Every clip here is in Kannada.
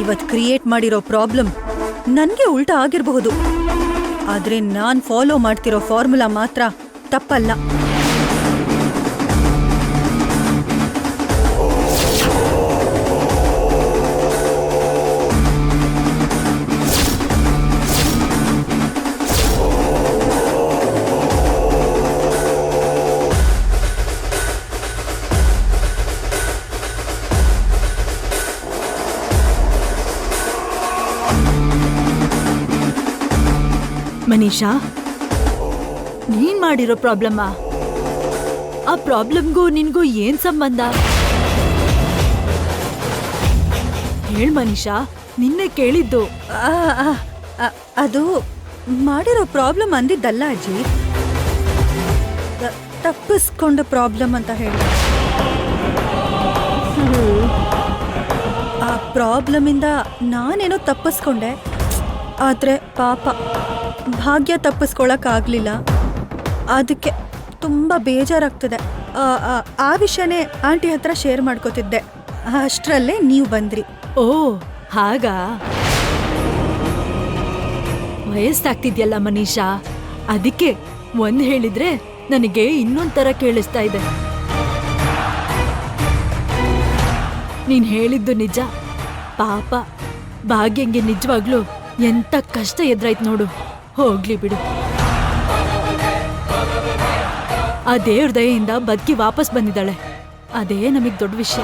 ಇವತ್ ಕ್ರಿಯೇಟ್ ಮಾಡಿರೋ ಪ್ರಾಬ್ಲಮ್ ನನ್ಗೆ ಉಲ್ಟಾ ಆಗಿರಬಹುದು, ಆದ್ರೆ ನಾನ್ ಫಾಲೋ ಮಾಡ್ತಿರೋ ಫಾರ್ಮುಲಾ ಮಾತ್ರ ತಪ್ಪಲ್ಲ. ಮನೀಷಾ, ನೀನ್ ಮಾಡಿರೋ ಪ್ರಾಬ್ಲಮ್ಮ? ಆ ಪ್ರಾಬ್ಲಮ್ಗೂ ನಿನ್ಗೂ ಏನ್ ಸಂಬಂಧ? ಹೇಳ್ ಮನೀಷಾ, ನಿನ್ನೆ ಕೇಳಿದ್ದು. ಅದು ಮಾಡಿರೋ ಪ್ರಾಬ್ಲಮ್ ಅಂದಿದ್ದಲ್ಲ ಅಜ್ಜಿ, ತಪ್ಪಿಸ್ಕೊಂಡ ಪ್ರಾಬ್ಲಮ್ ಅಂತ ಹೇಳಿ. ಆ ಪ್ರಾಬ್ಲಮ್ ಇಂದ ನಾನೇನೋ ತಪ್ಪಿಸ್ಕೊಂಡೆ, ಆದ್ರೆ ಪಾಪ ಭಾಗ್ಯ ತಪ್ಪಿಸ್ಕೊಳಕ್ಕಾಗ್ಲಿಲ್ಲ. ಅದಕ್ಕೆ ತುಂಬಾ ಬೇಜಾರಾಗ್ತದೆ. ಆ ವಿಷಯನೇ ಆಂಟಿ ಹತ್ರ ಶೇರ್ ಮಾಡ್ಕೋತಿದ್ದೆ, ಅಷ್ಟರಲ್ಲೇ ನೀವು ಬಂದ್ರಿ. ಓ ಹಾಗಾ? ವಯಸ್ಸಾಗ್ತಿದ್ಯಲ್ಲ ಮನೀಷಾ, ಅದಕ್ಕೆ ಒಂದ್ ಹೇಳಿದ್ರೆ ನನಗೆ ಇನ್ನೊಂದ್ ತರ ಕೇಳಿಸ್ತಾ ಇದೆ. ನೀನ್ ಹೇಳಿದ್ದು ನಿಜ. ಪಾಪ ಭಾಗ್ಯಂಗೆ ನಿಜವಾಗ್ಲೂ ಎಂತ ಕಷ್ಟ ಎದುರಾಯ್ತು ನೋಡು. ಹೋಗ್ಲಿ ಬಿಡು, ಆ ದೇವ್ರ ದಯೆಯಿಂದ ಬದುಕಿ ವಾಪಸ್ ಬಂದಿದ್ದಾಳೆ, ಅದೇ ನಮಗ್ ದೊಡ್ಡ ವಿಷಯ.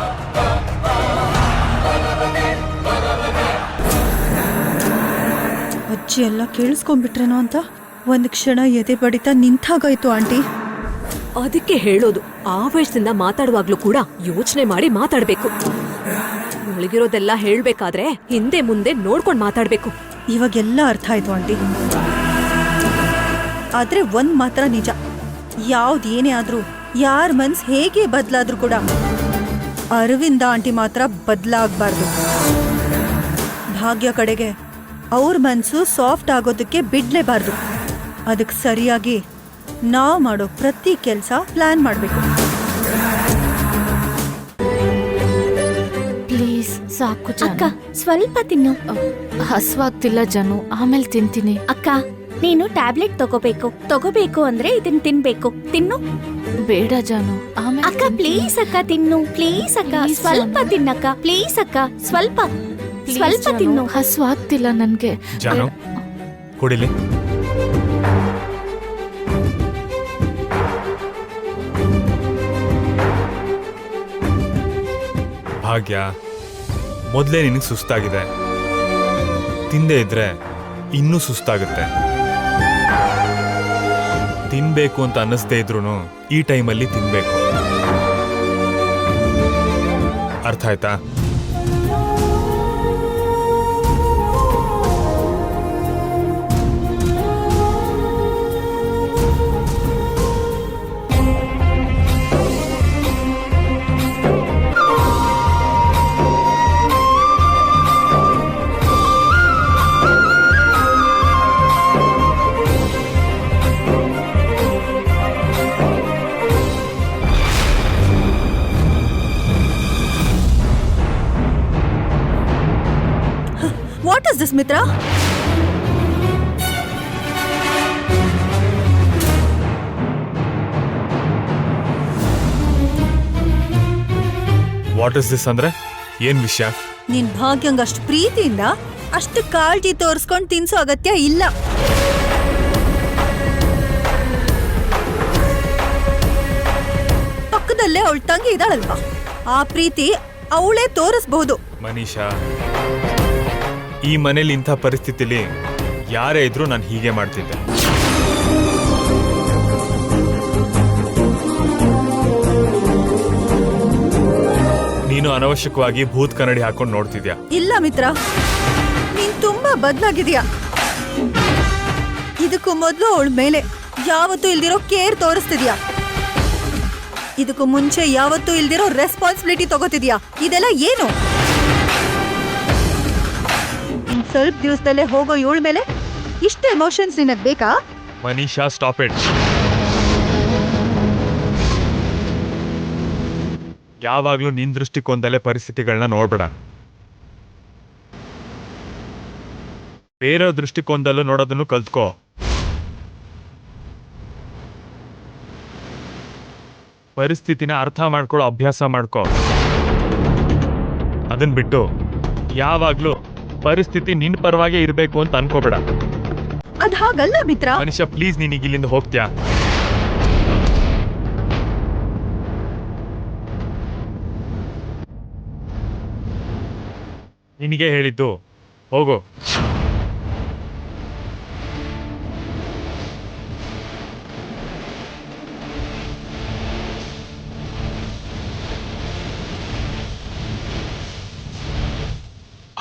ಅಜ್ಜಿ ಎಲ್ಲ ಕೇಳಿಸ್ಕೊಂಡ್ಬಿಟ್ರೇನೋ ಅಂತ ಒಂದ್ ಕ್ಷಣ ಎದೆ ಬಡಿತ ನಿಂತಾಗೋಯ್ತು ಆಂಟಿ. ಅದಕ್ಕೆ ಹೇಳೋದು, ಆ ವಯಸ್ಸಿಂದ ಮಾತಾಡುವಾಗ್ಲೂ ಕೂಡ ಯೋಚನೆ ಮಾಡಿ ಮಾತಾಡ್ಬೇಕು. ಒಳಗಿರೋದೆಲ್ಲ ಹೇಳ್ಬೇಕಾದ್ರೆ ಹಿಂದೆ ಮುಂದೆ ನೋಡ್ಕೊಂಡ್ ಮಾತಾಡ್ಬೇಕು. ಇವಾಗೆಲ್ಲ ಅರ್ಥ ಆಯ್ತು ಆಂಟಿ. ಆದ್ರೆ ಒಂದ್ ಮಾತ್ರ ನಿಜ, ಯಾವ್ದೇನೇ ಆದ್ರೂ, ಯಾರ ಮನ್ಸ್ ಹೇಗೆ ಬದ್ಲಾದ್ರೂ ಕೂಡ ಅರವಿಂದ ಆಂಟಿ ಮಾತ್ರ ಬದ್ಲಾಗ್ಬಾರ್ದು. ಭಾಗ್ಯ ಕಡೆಗೆ ಅವ್ರ ಮನ್ಸು ಸಾಫ್ಟ್ ಆಗೋದಕ್ಕೆ ಬಿಡ್ಲೇಬಾರ್ದು. ಅದಕ್ಕೆ ಸರಿಯಾಗಿ ನಾವ್ ಮಾಡೋ ಪ್ರತಿ ಕೆಲ್ಸ ಪ್ಲಾನ್ ಮಾಡ್ಬೇಕು. ಪ್ಲೀಸ್ ಸಾಕು ಅಕ್ಕ, ಸ್ವಲ್ಪ ತಿನ್ನು. ಹಸ್ವಾಗ್ತಿಲ್ಲ ಜನು, ಆಮೇಲೆ ತಿಂತೀನಿ. ಅಕ್ಕ, ನೀನು ಟ್ಯಾಬ್ಲೆಟ್ ತಗೋಬೇಕು ಅಂದ್ರೆ ಇದನ್ನ ತಿನ್ಬೇಕು. ತಿನ್ನು. ಬೇಡ ಜಾನು, ಆಮೇಲೆ. ಅಕ್ಕ ಪ್ಲೀಸ್ ಅಕ್ಕ ತಿನ್ನು, ಪ್ಲೀಸ್ ಅಕ್ಕ. ಸ್ವಲ್ಪ ತಿನ್ನಕ್ಕ, ಪ್ಲೀಸ್ ಅಕ್ಕ. ಸ್ವಲ್ಪ ತಿನ್ನು. ಹಸ್ವಾಗ್ತಿಲ್ಲ ನನ್ಗೆ. ಜಾನು, ಕುಡಿಲಿ. ಭಾಗ್ಯ, ಮೊದಲೇ ನಿನಗೆ ಸುಸ್ತಾಗಿದೆ, ತಿಂದೇ ಇದ್ರೆ ಇನ್ನೂ ಸುಸ್ತಾಗುತ್ತೆ. ತಿನ್ಬೇಕು ಅಂತ ಅನ್ನಿಸ್ದೇ ಇದ್ರೂ ಈ ಟೈಮಲ್ಲಿ ತಿನ್ಬೇಕು. ಅರ್ಥ ಆಯ್ತಾ? What is this, Mitra? What is this ಅಂದ್ರೆ ಏನ್ ವಿಷಯ? ನಿನ್ ಭಾಗ್ಯಂಗ್ ಅಷ್ಟು ಪ್ರೀತಿಯಿಂದ ಅಷ್ಟು ಕಾಳಜಿ ತೋರಿಸ್ಕೊಂಡು ತಿನ್ಸೋ ಅಗತ್ಯ ಇಲ್ಲ. ಪಕ್ಕದಲ್ಲೇ ಅವಳ ತಂಗಿ ಇದ್ದಾಳಲ್ವಾ, ಆ ಪ್ರೀತಿ ಅವಳೇ ತೋರಿಸಬಹುದು. ಮನೀಷಾ, ಈ ಮನೇಲಿ ಇಂಥ ಪರಿಸ್ಥಿತಿಲಿ ಯಾರೇ ಇದ್ರೂ ನಾನು ಹೀಗೆ ಮಾಡ್ತಿದ್ದೆ. ನೀನು ಅನವಶ್ಯಕವಾಗಿ ಭೂತ್ ಕನ್ನಡಿ ಹಾಕೊಂಡು ನೋಡ್ತಿದ್ಯಾ. ಇಲ್ಲ ಮಿತ್ರ, ನೀನ್ ತುಂಬಾ ಬದಲಾಗಿದ್ಯಾ. ಇದಕ್ಕೂ ಮೊದಲು ಅವಳ ಮೇಲೆ ಯಾವತ್ತೂ ಇಲ್ದಿರೋ ಕೇರ್ ತೋರಿಸ್ತಿದ್ಯಾ. ಇದಕ್ಕೂ ಮುಂಚೆ ಯಾವತ್ತೂ ಇಲ್ದಿರೋ ರೆಸ್ಪಾನ್ಸಿಬಿಲಿಟಿ ತಗೋತಿದ್ಯಾ. ಇದೆಲ್ಲ ಏನು? ಸ್ವಲ್ಪ ದಿವಸದಲ್ಲೇ ಹೋಗೋ ಇವಳ ಮೇಲೆ ಇಷ್ಟ ಎಮೋಷನ್ಸ್ ನಿನಗ್ ಬೇಕಾ? Manisha, stop it. ಯಾವಾಗ್ಲೂ ನಿನ್ ದೃಷ್ಟಿಕೋನದಲ್ಲೇ ಪರಿಸ್ಥಿತಿಗಳನ್ನ ನೋಡ್ಬೇಡ. ಬೇರೆ ದೃಷ್ಟಿಕೋನದಲ್ಲೂ ನೋಡೋದನ್ನು ಕಲ್ತ್ಕೋ. ಪರಿಸ್ಥಿತಿನ ಅರ್ಥ ಮಾಡ್ಕೊಳ್ಳೋ ಅಭ್ಯಾಸ ಮಾಡ್ಕೋ. ಅದನ್ ಬಿಟ್ಟು ಯಾವಾಗ್ಲೂ ಪರಿಸ್ಥಿತಿ ನಿನ್ ಪರವಾಗೇ ಇರಬೇಕು ಅಂತ ಅನ್ಕೋಬೇಡ. ಅದ್ ಹಾಗಲ್ಲ ಮಿತ್ರ. ಮನುಷ್ಯ ಪ್ಲೀಸ್ ನೀನೀಗ ಇಲ್ಲಿಂದ ಹೋಗ್ತ್ಯಾ? ನಿನಗೆ ಹೇಳಿದ್ದು ಹೋಗು.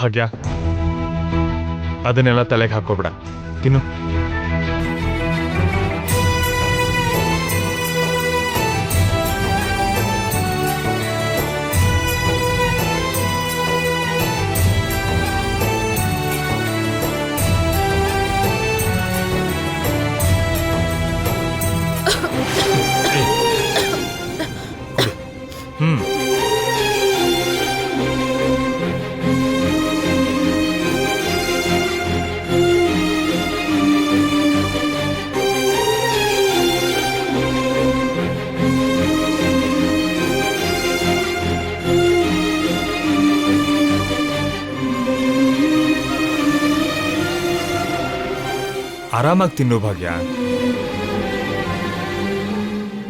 ಭಾಗ್ಯ, ಅದನ್ನೆಲ್ಲ ತಲೆಗೆ ಹಾಕೋಬೇಡ. ತಿನ್ನು. ಹ್ಮ್. ಆರಾಮಾಗಿ ತಿನ್ನು ಭಾಗ್ಯ.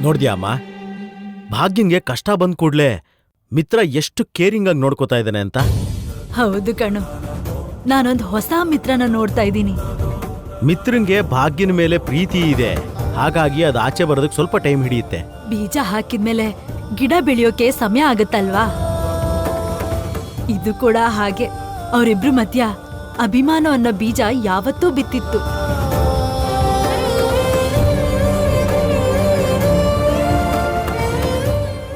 ನೋಡ್ದ್ಯಾ ಅಮ್ಮ, ಭಾಗ್ಯಂಗೆ ಕಷ್ಟ ಬಂದ್ ಕೂಡ್ಲೆ ಮಿತ್ರ ಎಷ್ಟು ಕೇರಿಂಗ್ ಆಗಿ ನೋಡ್ಕೋತಾ ಇದ್ದಾನೆ ಅಂತ. ಹೌದು ಕಣು, ನಾನೊಂದು ಹೊಸ ಮಿತ್ರನ ನೋಡ್ತಾ ಇದ್ದೀನಿ. ಮಿತ್ರಂಗೆ ಭಾಗ್ಯನ ಮೇಲೆ ಪ್ರೀತಿ ಇದೆ, ಹಾಗಾಗಿ ಅದು ಆಚೆ ಬರೋದಕ್ಕೆ ಸ್ವಲ್ಪ ಟೈಮ್ ಹಿಡಿಯುತ್ತೆ. ಬೀಜ ಹಾಕಿದ್ಮೇಲೆ ಗಿಡ ಬೆಳೆಯೋಕೆ ಸಮಯ ಆಗತ್ತಲ್ವಾ? ಇದು ಕೂಡ ಹಾಗೆ. ಅವರಿಬ್ರು ಮಧ್ಯ ಅಭಿಮಾನ ಅನ್ನೋ ಬೀಜ ಯಾವತ್ತೂ ಬಿತ್ತಿತ್ತು.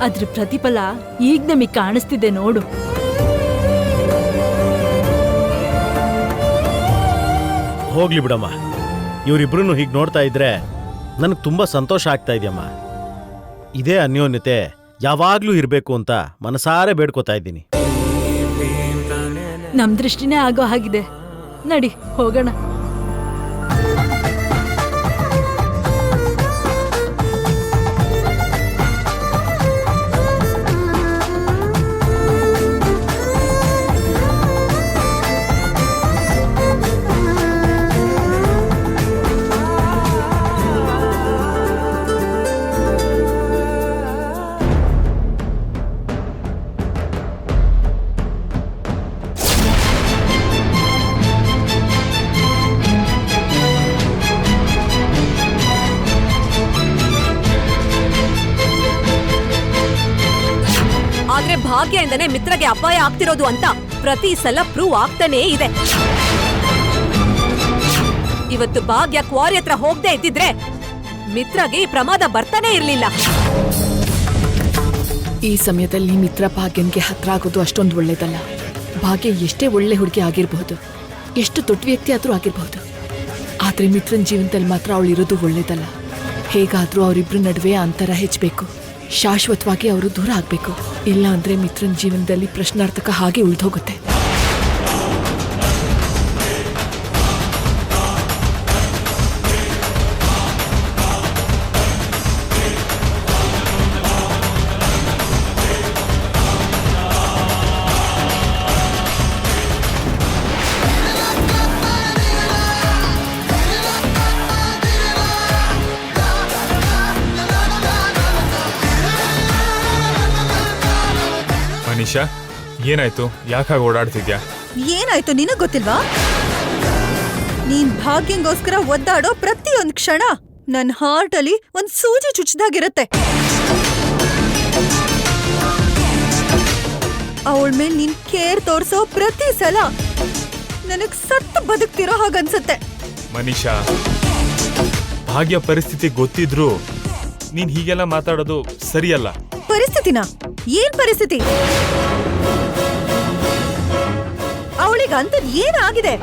ಅದ್ರ ಪ್ರತಿಫಲ ಈಗ ನಮಗೆ ಕಾಣಿಸ್ತಿದೆ ನೋಡು. ಹೋಗ್ಲಿ ಬಿಡಮ್ಮ, ಇವರಿಬ್ರು ಹೀಗೆ ನೋಡ್ತಾ ಇದ್ರೆ ನನಗೆ ತುಂಬಾ ಸಂತೋಷ ಆಗ್ತಾ ಇದೆಯಮ್ಮ. ಇದೇ ಅನ್ಯೋನ್ಯತೆ ಯಾವಾಗ್ಲೂ ಇರಬೇಕು ಅಂತ ಮನಸಾರೆ ಬೇಡ್ಕೋತಾ ಇದ್ದೀನಿ. ನಮ್ ದೃಷ್ಟಿನೇ ಆಗೋ ಹಾಗಿದೆ. ನಡಿ ಹೋಗೋಣ. ಆದ್ರೆ ಭಾಗ್ಯದಿಂದನೇ ಮಿತ್ರಗೆ ಅಪಾಯ ಆಗ್ತಿರೋದು ಅಂತ ಪ್ರತಿ ಸಲ ಪ್ರೂವ್ ಆಗ್ತಾನೇ ಇದೆ. ಇವತ್ತು ಭಾಗ್ಯ ಕ್ವಾರಿ ಹತ್ರ ಹೋಗದೆ ಇದ್ದಿದ್ರೆ ಮಿತ್ರಗೆ ಈ ಪ್ರಮಾದ ಬರ್ತಾನೆ ಇರ್ಲಿಲ್ಲ. ಈ ಸಮಯದಲ್ಲಿ ಮಿತ್ರ ಭಾಗ್ಯನ್ಗೆ ಹತ್ರ ಆಗೋದು ಅಷ್ಟೊಂದು ಒಳ್ಳೇದಲ್ಲ. ಭಾಗ್ಯ ಎಷ್ಟೇ ಒಳ್ಳೆ ಹುಡುಗಿ ಆಗಿರಬಹುದು, ಎಷ್ಟು ದೊಡ್ಡ ವ್ಯಕ್ತಿ ಆದ್ರೂ ಆಗಿರಬಹುದು, ಆದ್ರೆ ಮಿತ್ರನ್ ಜೀವನದಲ್ಲಿ ಮಾತ್ರ ಅವಳಿರೋದು ಒಳ್ಳೇದಲ್ಲ. ಹೇಗಾದ್ರೂ ಅವರಿಬ್ರು ನಡುವೆ ಅಂತರ ಹೆಚ್ಚಬೇಕು, ಶಾಶ್ವತವಾಗಿ ಅವರು ದೂರ ಆಗ್ಬೇಕು. ಇಲ್ಲ ಅಂದ್ರೆ ಮಿತ್ರನ್ ಜೀವನದಲ್ಲಿ ಪ್ರಶ್ನಾರ್ಥಕ ಹಾಗೆ ಉಳಿದೋಗುತ್ತೆ. ಮನೀಷಾ, ಏನಾಯ್ತು? ಯಾಕಾಗ ಓಡಾಡ್ತಿದ್ಯಾ? ಏನಾಯ್ತು ನಿನಗ್ ಗೊತ್ತಿಲ್ವಾ? ನೀನ್ ಭಾಗ್ಯಂಗೋಸ್ಕರ ಒದ್ದಾಡೋ ಪ್ರತಿಯೊಂದ್ ಕ್ಷಣ ನನ್ ಹಾರ್ಟ್ ಅಲ್ಲಿ ಒಂದ್ ಸೂಜಿ ಚುಚ್ಚದಾಗಿರತ್ತೆ. ಅವಳ ಮೇಲ್ ನೀನ್ ಕೇರ್ ತೋರ್ಸೋ ಪ್ರತಿ ಸಲ ನನಗ್ ಸತ್ತು ಬದುಕ್ತಿರೋ ಹಾಗನ್ಸತ್ತೆ. ಮನೀಷಾ, ಭಾಗ್ಯ ಪರಿಸ್ಥಿತಿ ಗೊತ್ತಿದ್ರು ನೀನ್ ಹೀಗೆಲ್ಲ ಮಾತಾಡೋದು ಸರಿಯಲ್ಲ. ಪರಿಸ್ಥಿತಿನ? ಏನ್ ಪರಿಸ್ಥಿತಿ? ಅವಳಿಗೆ ಅಂತದ್ ಏನಾಗಿದೆ?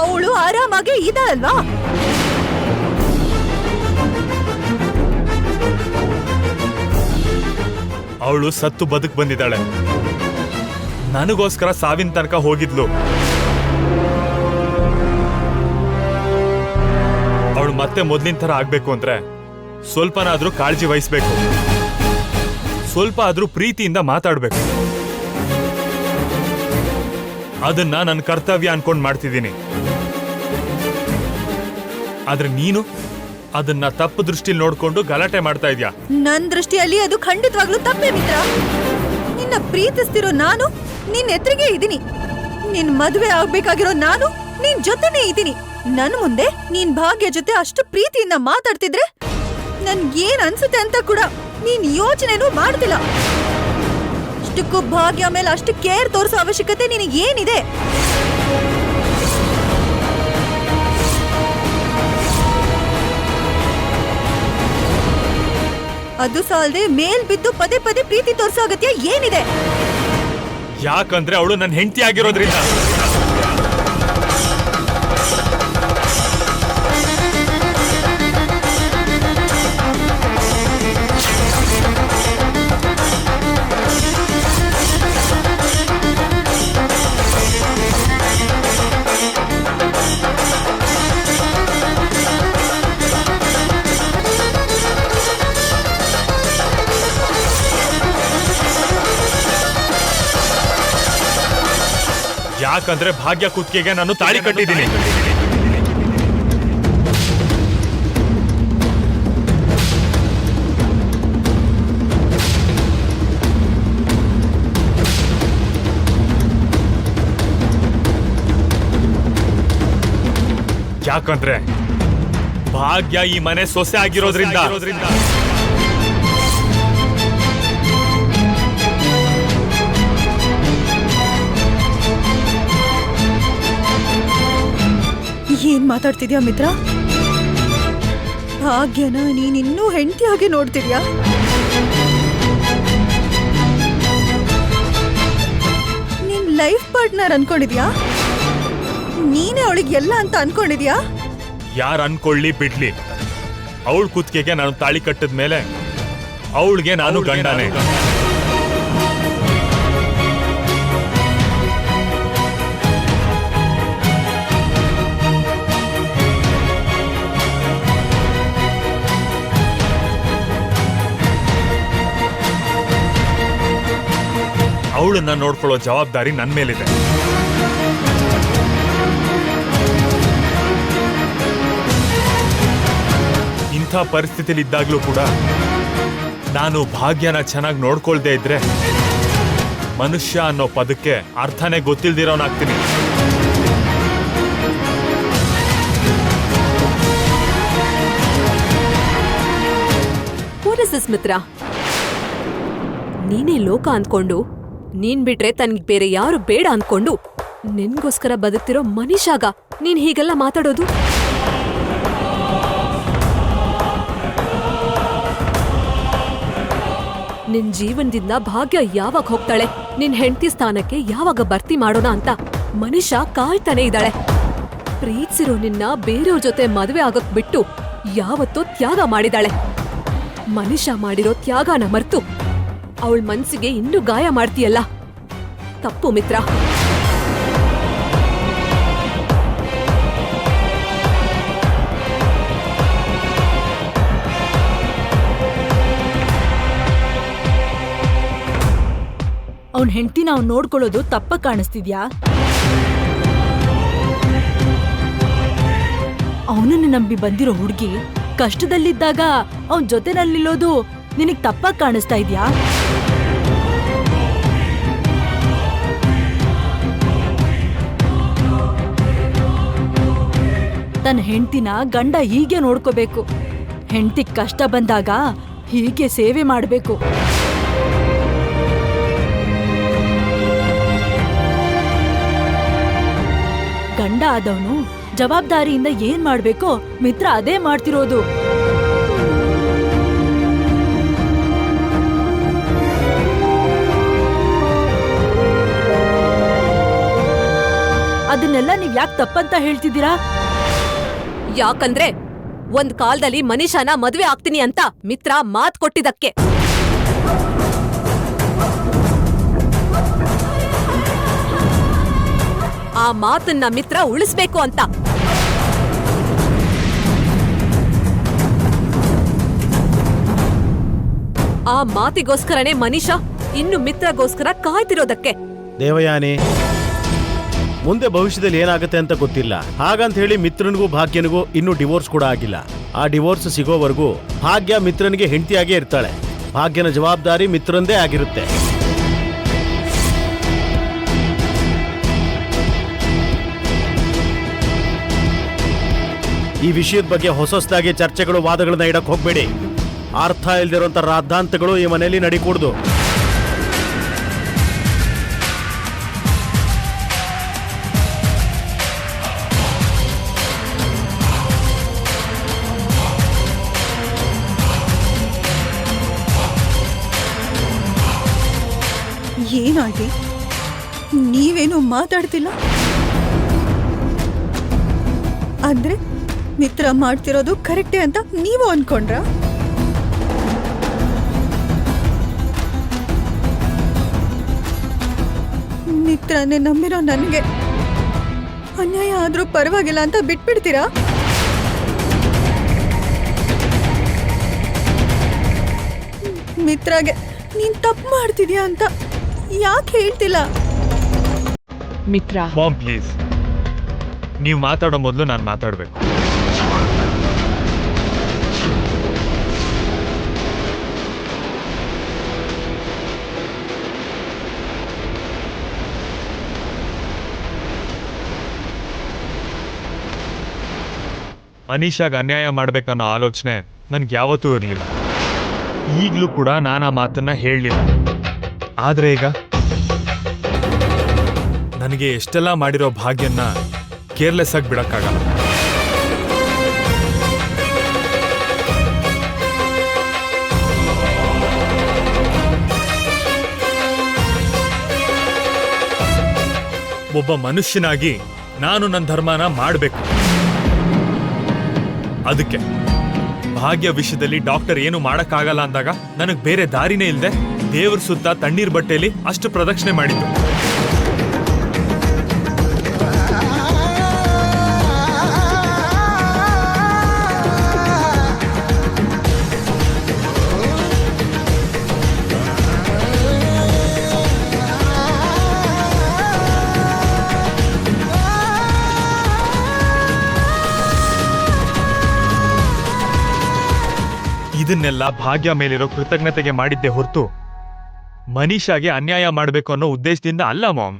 ಅವಳು ಆರಾಮಾಗೆ ಇದ್ದಾಳಲ್ವಾ? ಅವಳು ಸತ್ತು ಬದುಕ್ ಬಂದಿದ್ದಾಳೆ. ನನಗೋಸ್ಕರ ಸಾವಿನ ತನಕ ಹೋಗಿದ್ಲು. ಅವಳು ಮತ್ತೆ ಮೊದ್ಲಿನ ತರ ಆಗ್ಬೇಕು ಅಂದ್ರೆ ಸ್ವಲ್ಪನಾದ್ರೂ ಕಾಳಜಿ ವಹಿಸ್ಬೇಕು, ಸ್ವಲ್ಪ ಆದ್ರೂ ಪ್ರೀತಿಯಿಂದ ಮಾತಾಡ್ಬೇಕು. ಅದನ್ನ ನನ್ನ ಕರ್ತವ್ಯ ಅನ್ಕೊಂಡ್ ಮಾಡ್ತಿದ್ದೀನಿ. ಆದ್ರೆ ನೀನು ಅದನ್ನ ತಪ್ಪು ದೃಷ್ಟಿಲಿ ನೋಡ್ಕೊಂಡು ಗಲಾಟೆ ಮಾಡ್ತಾ ಇದ್ಯಾ. ನನ್ ದೃಷ್ಟಿಯಲ್ಲಿ ಅದು ಖಂಡಿತವಾಗ್ಲೂ ತಪ್ಪೇ ಮಿತ್ರ. ನಿನ್ನ ಪ್ರೀತಿಸ್ತಿರೋ ನಾನು ನಿನ್ ಎದುರಿಗೆ ಇದ್ದೀನಿ. ನಿನ್ ಮದುವೆ ಆಗ್ಬೇಕಾಗಿರೋ ನಾನು ನಿನ್ ಜೊತೆನೇ ಇದ್ದೀನಿ. ನನ್ ಮುಂದೆ ನೀನ್ ಭಾಗ್ಯ ಜೊತೆ ಅಷ್ಟು ಪ್ರೀತಿಯಿಂದ ಮಾತಾಡ್ತಿದ್ರೆ ನನ್ಗೇನ್ ಅನ್ಸುತ್ತೆ ಅಂತ ಕೂಡ ನೀನ್ ಯೋಚನೆನೂ ಮಾಡ್ತಿಲ್ಲ. ಅಷ್ಟಕ್ಕೂ ಭಾಗ್ಯ ಮೇಲೆ ಅಷ್ಟು ಕೇರ್ ತೋರಿಸೋ ಅವಶ್ಯಕತೆ ನಿನಗೇನಿದೆ? ಅದು ಸಾಲದೆ ಮೇಲ್ ಬಿದ್ದು ಪದೇ ಪದೇ ಪ್ರೀತಿ ತೋರಿಸೋ ಅಗತ್ಯ ಏನಿದೆ? ಯಾಕಂದ್ರೆ ಅವಳು ನನ್ನ ಹೆಂಡತಿ ಆಗಿರೋದ್ರಿಂದ. ಯಾಕಂದ್ರೆ ಭಾಗ್ಯ ಕುತ್ತಿಗೆಗೆ ನಾನು ತಾಳಿ ಕಟ್ಟಿದ್ದೀನಿ. ಯಾಕಂದ್ರೆ ಭಾಗ್ಯ ಈ ಮನೆ ಸೊಸೆ ಆಗಿರೋದ್ರಿಂದ. ಏನ್ ಮಾತಾಡ್ತಿದ್ಯಾ ಮಿತ್ರ? ಭಾಗ್ಯನ ನೀನಿನ್ನೂ ಹೆಂಡತಿಯಾಗಿ ನೋಡ್ತಿದ್ಯಾ? ನಿನ್ ಲೈಫ್ ಪಾರ್ಟ್ನರ್ ಅನ್ಕೊಂಡಿದ್ಯಾ? ನೀನೇ ಅವಳಿಗೆ ಎಲ್ಲ ಅಂತ ಅನ್ಕೊಂಡಿದ್ಯಾ? ಯಾರು ಅನ್ಕೊಳ್ಳಿ ಬಿಡ್ಲಿ, ಅವಳ ಕುತ್ತಿಗೆಗೆ ನಾನು ತಾಳಿ ಕಟ್ಟಿದ ಮೇಲೆ ಅವಳಿಗೆ ನಾನು ಗಂಡನೇ. ಅವಳನ್ನ ನೋಡ್ಕೊಳ್ಳೋ ಜವಾಬ್ದಾರಿ ನನ್ನ ಮೇಲಿದೆ. ಇಂಥ ಪರಿಸ್ಥಿತಿಲಿ ಇದ್ದಾಗ್ಲೂ ಕೂಡ ನಾನು ಭಾಗ್ಯನ ಚೆನ್ನಾಗಿ ನೋಡ್ಕೊಳ್ದೇ ಇದ್ರೆ ಮನುಷ್ಯ ಅನ್ನೋ ಪದಕ್ಕೆ ಅರ್ಥನೇ ಗೊತ್ತಿಲ್ದಿರೋನಾಗ್ತೀನಿ. ಮಿತ್ರ, ನೀನೇ ಲೋಕ ಅನ್ಕೊಂಡು, ನೀನ್ ಬಿಟ್ರೆ ತನ್ಗೆ ಬೇರೆ ಯಾರು ಬೇಡ ಅನ್ಕೊಂಡು ನಿನ್ಗೋಸ್ಕರ ಬದುಕ್ತಿರೋ ಮನುಷ್ಯಾಗ ನೀನ್ ಹೀಗೆಲ್ಲ ಮಾತಾಡೋದು? ನಿನ್ ಜೀವನದಿಂದ ಭಾಗ್ಯ ಯಾವಾಗ ಹೋಗ್ತಾಳೆ, ನಿನ್ ಹೆಂಡತಿ ಸ್ಥಾನಕ್ಕೆ ಯಾವಾಗ ಭರ್ತಿ ಮಾಡೋಣ ಅಂತ ಮನುಷ್ಯ ಕಾಯ್ತಾನೆ ಇದ್ದಾಳೆ. ಪ್ರೀತಿಸಿರೋ ನಿನ್ನ ಬೇರೆಯವ್ರ ಜೊತೆ ಮದುವೆ ಆಗಕ್ ಬಿಟ್ಟು ಯಾವತ್ತೋ ತ್ಯಾಗ ಮಾಡಿದಾಳೆ. ಮನುಷ್ಯ ಮಾಡಿರೋ ತ್ಯಾಗನ ಮರ್ತು ಅವಳ ಮನ್ಸಿಗೆ ಇನ್ನೂ ಗಾಯ ಮಾಡ್ತೀಯಲ್ಲ, ತಪ್ಪು ಮಿತ್ರ. ಅವನ್ ಹೆಂಡತಿನ ಅವ್ನು ನೋಡ್ಕೊಳ್ಳೋದು ತಪ್ಪ ಕಾಣಿಸ್ತಿದ್ಯಾ? ಅವನನ್ನ ನಂಬಿ ಬಂದಿರೋ ಹುಡುಗಿ ಕಷ್ಟದಲ್ಲಿದ್ದಾಗ ಅವನ್ ಜೊತೆನಲ್ಲಿರೋದು ನಿನಗ್ ತಪ್ಪಾಗಿ ಕಾಣಿಸ್ತಾ ಇದ್ಯಾ? ತನ್ನ ಹೆಂಡತಿನ ಗಂಡ ಹೀಗೆ ನೋಡ್ಕೋಬೇಕು. ಹೆಂಡತಿ ಕಷ್ಟ ಬಂದಾಗ ಹೀಗೆ ಸೇವೆ ಮಾಡಬೇಕು. ಗಂಡ ಆದವನು ಜವಾಬ್ದಾರಿಯಿಂದ ಏನ್ ಮಾಡ್ಬೇಕೋ ಮಿತ್ರ ಅದೇ ಮಾಡ್ತಿರೋದು. ಅದನ್ನೆಲ್ಲ ನೀವ್ ಯಾಕೆ ತಪ್ಪಂತ ಹೇಳ್ತಿದ್ದೀರಾ? ಯಾಕಂದ್ರೆ ಒಂದ್ ಕಾಲದಲ್ಲಿ ಮನುಷ್ಯನ ಮದ್ವೆ ಆಗ್ತೀನಿ ಅಂತ ಮಿತ್ರ ಮಾತ್ ಕೊಟ್ಟಿದ್ದಕ್ಕೆ. ಆ ಮಾತನ್ನ ಮಿತ್ರ ಉಳಿಸ್ಬೇಕು ಅಂತ. ಆ ಮಾತಿಗೋಸ್ಕರನೇ ಮನೀಷಾ ಇನ್ನು ಮಿತ್ರಗೋಸ್ಕರ ಕಾಯ್ತಿರೋದಕ್ಕೆ. ದೇವಯಾನಿ, ಮುಂದೆ ಭವಿಷ್ಯದಲ್ಲಿ ಏನಾಗುತ್ತೆ ಅಂತ ಗೊತ್ತಿಲ್ಲ. ಹಾಗಂತ ಹೇಳಿ ಮಿತ್ರನಿಗೂ ಭಾಗ್ಯನಿಗೂ ಇನ್ನೂ ಡಿವೋರ್ಸ್ ಕೂಡ ಆಗಿಲ್ಲ. ಆ ಡಿವೋರ್ಸ್ ಸಿಗೋವರೆಗೂ ಭಾಗ್ಯ ಮಿತ್ರನಿಗೆ ಹೆಂಡತಿಯಾಗೇ ಇರ್ತಾಳೆ. ಭಾಗ್ಯನ ಜವಾಬ್ದಾರಿ ಮಿತ್ರಂದೇ ಆಗಿರುತ್ತೆ. ಈ ವಿಷಯದ ಬಗ್ಗೆ ಹೊಸದಾಗಿ ಚರ್ಚೆಗಳು ವಾದಗಳನ್ನ ಇಡಕ್ ಹೋಗ್ಬೇಡಿ. ಅರ್ಥ ಇಲ್ದಿರುವಂತ ರಾದ್ದಾಂತಗಳು ಈ ಮನೆಯಲ್ಲಿ ನಡಿಕೂಡ್ದು. ಏನಾಗಿ ನೀವೇನು ಮಾತಾಡ್ತಿಲ್ಲ ಅಂದ್ರೆ ಮಿತ್ರ ಮಾಡ್ತಿರೋದು ಕರೆಕ್ಟೇ ಅಂತ ನೀವು ಅನ್ಕೊಂಡ್ರ? ಮಿತ್ರನೇ ನಂಬಿರೋ ನನಗೆ ಅನ್ಯಾಯ ಆದ್ರೂ ಪರವಾಗಿಲ್ಲ ಅಂತ ಬಿಟ್ಬಿಡ್ತೀರಾ? ಮಿತ್ರಗೆ ನೀನ್ ತಪ್ಪು ಮಾಡ್ತಿದ್ಯಾ ಅಂತ ಯಾಕೆ ಹೇಳ್ತಿಲ್ಲ? ಮಿತ್ರ, ಮಾಮ್ ಪ್ಲೀಸ್, ನೀವು ಮಾತಾಡೋ ಮೊದಲು ನಾನು ಮಾತಾಡಬೇಕು. ಮನೀಷಾಗ ಅನ್ಯಾಯ ಮಾಡ್ಬೇಕನ್ನೋ ಆಲೋಚನೆ ನನ್ಗೆ ಯಾವತ್ತೂ ಇರಲಿಲ್ಲ. ಈಗಲೂ ಕೂಡ ನಾನು ಆ ಮಾತನ್ನ ಹೇಳಲಿಲ್ಲ. ಆದರೆ ಈಗ ನನಗೆ ಎಷ್ಟೆಲ್ಲ ಮಾಡಿರೋ ಭಾಗ್ಯನ್ನ ಕೇರ್ಲೆಸ್ ಆಗಿ ಬಿಡಕ್ಕಾಗಲ್ಲ. ಒಬ್ಬ ಮನುಷ್ಯನಾಗಿ ನಾನು ನನ್ನ ಧರ್ಮನ ಮಾಡಬೇಕು. ಅದಕ್ಕೆ ಭಾಗ್ಯ ವಿಷಯದಲ್ಲಿ ಡಾಕ್ಟರ್ ಏನು ಮಾಡಕ್ಕಾಗಲ್ಲ ಅಂದಾಗ ನನಗೆ ಬೇರೆ ದಾರಿನೇ ಇಲ್ಲದೆ ದೇವ್ರ ಸುತ್ತ ತಣ್ಣೀರ್ ಬಟ್ಟೆಯಲ್ಲಿ ಅಷ್ಟು ಪ್ರದಕ್ಷಿಣೆ ಮಾಡಿದ್ದು. ಇದನ್ನೆಲ್ಲ ಭಾಗ್ಯ ಮೇಲಿರೋ ಕೃತಜ್ಞತೆಗೆ ಮಾಡಿದ್ದೆ ಹೊರತು ಮನೀಷಾಗೆ ಅನ್ಯಾಯ ಮಾಡಬೇಕು ಅನ್ನೋ ಉದ್ದೇಶದಿಂದ ಅಲ್ಲ ಮಾಮ್.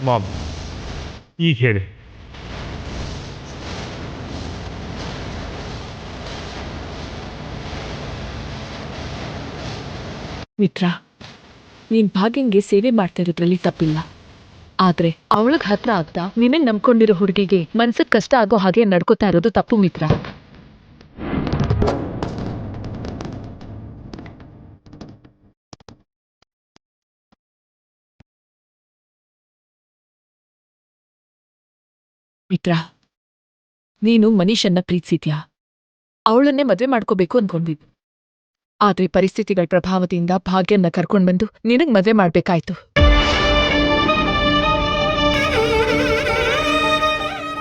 ಮಾಮ್, ಈಗ ಹೇಳಿ. ಮಿತ್ರ, ನೀನ್ ಭಾಗ್ಯಂಗೆ ಸೇವೆ ಮಾಡ್ತಾ ಇರೋದ್ರಲ್ಲಿ ತಪ್ಪಿಲ್ಲ. ಆದ್ರೆ ಅವಳಗ್ ಹತ್ರ ಆಗ್ತಾ ನಿನಗ್ ನಂಬ್ಕೊಂಡಿರೋ ಹುಡುಗಿಗೆ ಮನ್ಸಕ್ ಕಷ್ಟ ಆಗೋ ಹಾಗೆ ನಡ್ಕೋತಾ ಇರೋದು ತಪ್ಪು ಮಿತ್ರ. ಮಿತ್ರ, ನೀನು ಮನೀಷನ್ನ ಪ್ರೀತಿಸಿದ್ಯಾ, ಅವಳನ್ನೇ ಮದ್ವೆ ಮಾಡ್ಕೋಬೇಕು ಅನ್ಕೊಂಡಿದ್ದು. ಆದ್ರೆ ಪರಿಸ್ಥಿತಿಗಳ ಪ್ರಭಾವದಿಂದ ಭಾಗ್ಯನ್ನ ಕರ್ಕೊಂಡ್ ಬಂದು ನಿನಗ್ ಮದ್ವೆ ಮಾಡ್ಬೇಕಾಯ್ತು.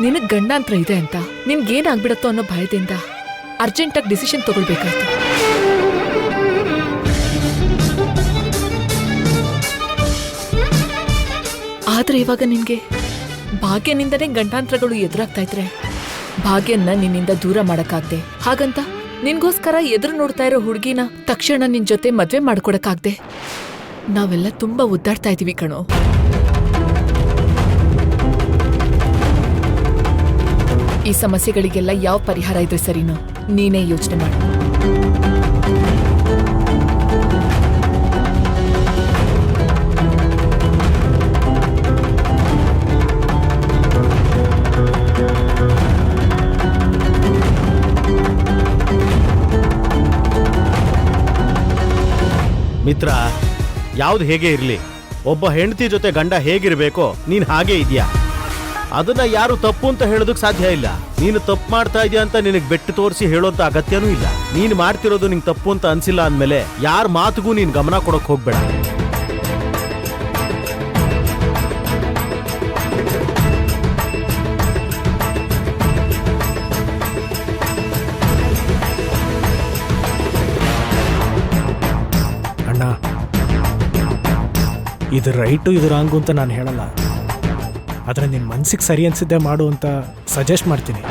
ನಿನಗ್ ಗಂಡಾಂತರ ಇದೆ ಅಂತ ನಿನ್ಗೇನಾಗ್ಬಿಡತ್ತೋ ಅನ್ನೋ ಭಯದಿಂದ ಅರ್ಜೆಂಟಾಗಿ ಡಿಸಿಷನ್ ತಗೊಳ್ಬೇಕಾಯ್ತು. ಆದ್ರೆ ಇವಾಗ ನಿನ್ಗೆ ಭಾಗ್ಯನಿಂದನೇ ಗಂಡಾಂತರಗಳು ಎದುರಾಗ್ತಾ ಇದ್ರೆ ಭಾಗ್ಯನ್ನ ನಿನ್ನಿಂದ ದೂರ ಮಾಡಕ್ಕಾಗ್ದೆ, ಹಾಗಂತ ನಿನ್ಗೋಸ್ಕರ ಎದುರು ನೋಡ್ತಾ ಇರೋ ಹುಡುಗಿನ ತಕ್ಷಣ ನಿನ್ ಜೊತೆ ಮದ್ವೆ ಮಾಡ್ಕೊಡಕ್ಕಾಗ್ದೆ ನಾವೆಲ್ಲ ತುಂಬಾ ಒದ್ದಾಡ್ತಾ ಇದೀವಿ ಕಣೋ. ಈ ಸಮಸ್ಯೆಗಳಿಗೆಲ್ಲ ಯಾವ ಪರಿಹಾರ ಇದ್ರೆ ಸರಿನೋ ನೀನೇ ಯೋಚನೆ ಮಾಡು. ಮಿತ್ರ, ಯಾವ್ದು ಹೇಗೆ ಇರಲಿ, ಒಬ್ಬ ಹೆಂಡತಿ ಜೊತೆ ಗಂಡ ಹೇಗಿರ್ಬೇಕೋ ನೀನ್ ಹಾಗೆ ಇದೆಯಾ. ಅದನ್ನ ಯಾರು ತಪ್ಪು ಅಂತ ಹೇಳೋದಕ್ಕೆ ಸಾಧ್ಯ ಇಲ್ಲ. ನೀನು ತಪ್ಪು ಮಾಡ್ತಾ ಇದೀಯ ಅಂತ ನಿನಗೆ ಬೆಟ್ಟು ತೋರಿಸಿ ಹೇಳೋಂತ ಅಗತ್ಯನೂ ಇಲ್ಲ. ನೀನು ಮಾಡ್ತಿರೋದು ನಿಂಗೆ ತಪ್ಪು ಅಂತ ಅನ್ಸಿಲ್ಲ ಅಂದಮೇಲೆ ಯಾರ ಮಾತಿಗೂ ನೀನು ಗಮನ ಕೊಡೋಕೆ ಹೋಗ್ಬೇಡ. ಅಣ್ಣ, ಇದು ರೈಟು ಇದು ರಾಂಗು ಅಂತ ನಾನು ಹೇಳಲ್ಲ, ಆದರೆ ನಿನ್ನ ಮನ್ಸಿಗೆ ಸರಿ ಅನ್ಸಿದ್ದೆ ಮಾಡು ಅಂತ ಸಜೆಸ್ಟ್ ಮಾಡ್ತೀನಿ.